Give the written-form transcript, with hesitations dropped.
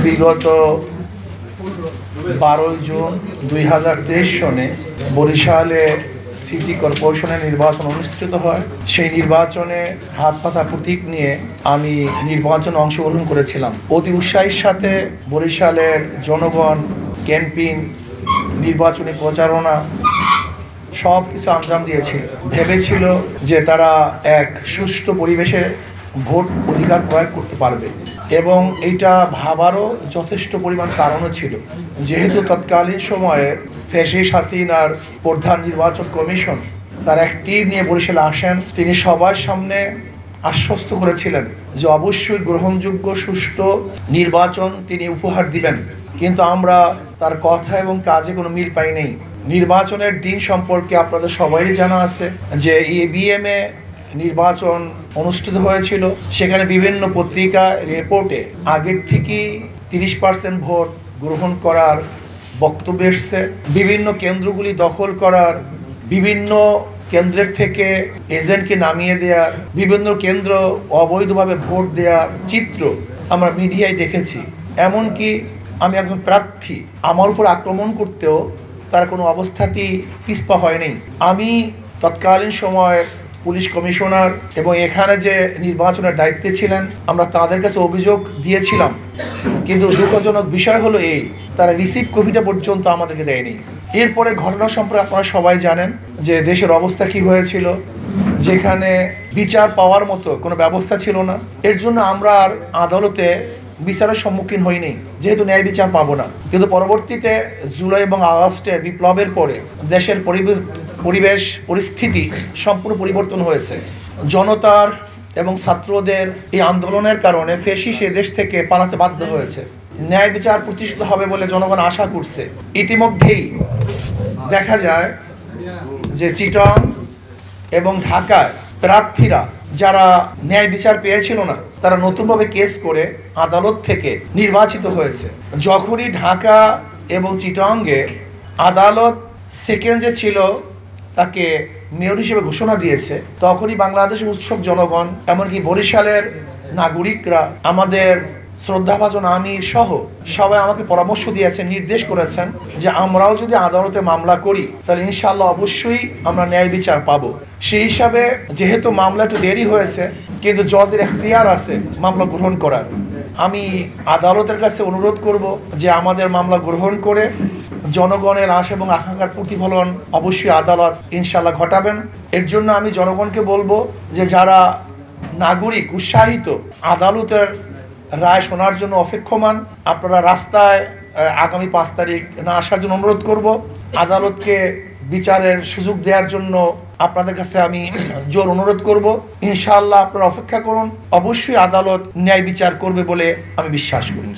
বিগত 12 জুন 2023 সনে বরিশালে সিটি কর্পোরেশনের নির্বাচন অনুষ্ঠিত হয়। সেই নির্বাচনে হাত পাতা প্রতীক নিয়ে আমি নির্বাচনে অংশগ্রহণ করেছিলাম। অতি উৎসাহের সাথে বরিশালের জনগণ ক্যাম্পেইন, নির্বাচনী প্রচারণা সব কিছু আঞ্জাম দিয়েছিল। ভেবেছিল যে তারা এক সুষ্ঠু পরিবেশে ভোট অধিকার প্রয়োগ করতে পারবে, এবং এইটা ভাবারও যথেষ্ট পরিমাণ কারণও ছিল। যেহেতু তৎকালীন সময়ে ফ্যাসিস্ট হাসিনার প্রধান নির্বাচন কমিশন তার এক টিম নিয়ে বরিশালে আসেন, তিনি সবার সামনে আশ্বস্ত করেছিলেন যে অবশ্যই গ্রহণযোগ্য সুষ্ঠু নির্বাচন তিনি উপহার দিবেন, কিন্তু আমরা তার কথা এবং কাজে কোনো মিল পাই নাই। নির্বাচনের দিন সম্পর্কে আপনাদের সবারই জানা আছে যে EVM নির্বাচন অনুষ্ঠিত হয়েছিল। সেখানে বিভিন্ন পত্রিকা রিপোর্টে আগের থেকেই 30% ভোট গ্রহণ করার বক্তব্য এসছে। বিভিন্ন কেন্দ্রগুলি দখল করার, বিভিন্ন কেন্দ্রের থেকে এজেন্টকে নামিয়ে দেওয়ার, বিভিন্ন কেন্দ্র অবৈধভাবে ভোট দেওয়ার চিত্র আমরা মিডিয়ায় দেখেছি। এমনকি আমি একজন প্রার্থী, আমার উপর আক্রমণ করতেও তার কোনো অবস্থাতেই পিছপা হয়নি। আমি তৎকালীন সময় পুলিশ কমিশনার এবং এখানে যে নির্বাচনের দায়িত্বে ছিলেন, আমরা তাদের কাছে অভিযোগ দিয়েছিলাম, কিন্তু দুঃখজনক বিষয় হলো এই, তারা রিসিভ কপিটা পর্যন্ত আমাদেরকে দেয়নি। এরপরে ঘটনা সম্পর্কে আপনারা সবাই জানেন যে দেশের অবস্থা কী হয়েছিল, যেখানে বিচার পাওয়ার মতো কোনো ব্যবস্থা ছিল না। এর জন্য আমরা আর আদালতে বিচারের সম্মুখীন হইনি, যেহেতু ন্যায় বিচার পাবো না। কিন্তু পরবর্তীতে জুলাই এবং আগস্টের বিপ্লবের পরে দেশের পরিবেশ পরিস্থিতি সম্পূর্ণ পরিবর্তন হয়েছে। জনতার এবং ছাত্রদের এই আন্দোলনের কারণে ফ্যাসিস্ট দেশ থেকে পালাতে বাধ্য হয়েছে। ন্যায় বিচার প্রতিষ্ঠিত হবে বলে জনগণ আশা করছে। ইতিমধ্যেই দেখা যায় যে চিটাগং এবং ঢাকায় প্রার্থীরা যারা ন্যায় বিচার পেয়েছিল না, তারা নতুনভাবে কেস করে আদালত থেকে নির্বাচিত হয়েছে। যখনই ঢাকা এবং চিটাগংয়ে আদালত সেকেন্ড যে ছিল তাকে মেয়র হিসেবে ঘোষণা দিয়েছে, তখনই বাংলাদেশের উৎসব জনগণ, এমনকি বরিশালের নাগরিকরা, আমাদের শ্রদ্ধাভাজন আমির সহ সবাই আমাকে পরামর্শ দিয়েছেন, নির্দেশ করেছেন যে আমরাও যদি আদালতে মামলা করি তাহলে ইনশাআল্লাহ অবশ্যই আমরা ন্যায় বিচার পাবো। সেই হিসাবে যেহেতু মামলা একটু দেরি হয়েছে, কিন্তু জজের এখতিয়ার আছে মামলা গ্রহণ করার। আমি আদালতের কাছে অনুরোধ করব যে আমাদের মামলা গ্রহণ করে জনগণের আশা এবং আকাঙ্ক্ষার প্রতিফলন অবশ্যই আদালত ইনশাআল্লাহ ঘটাবেন। এর জন্য আমি জনগণকে বলবো যে যারা নাগরিক উৎসাহিত আদালতের রায় শোনার জন্য অপেক্ষমান, আপনারা রাস্তায় আগামী 5 তারিখ না আসার জন্য অনুরোধ করব। আদালতকে বিচারের সুযোগ দেওয়ার জন্য আপনাদের কাছে আমি জোর অনুরোধ করব। ইনশাআল্লাহ আপনারা অপেক্ষা করুন, অবশ্যই আদালত ন্যায় বিচার করবে বলে আমি বিশ্বাস করি।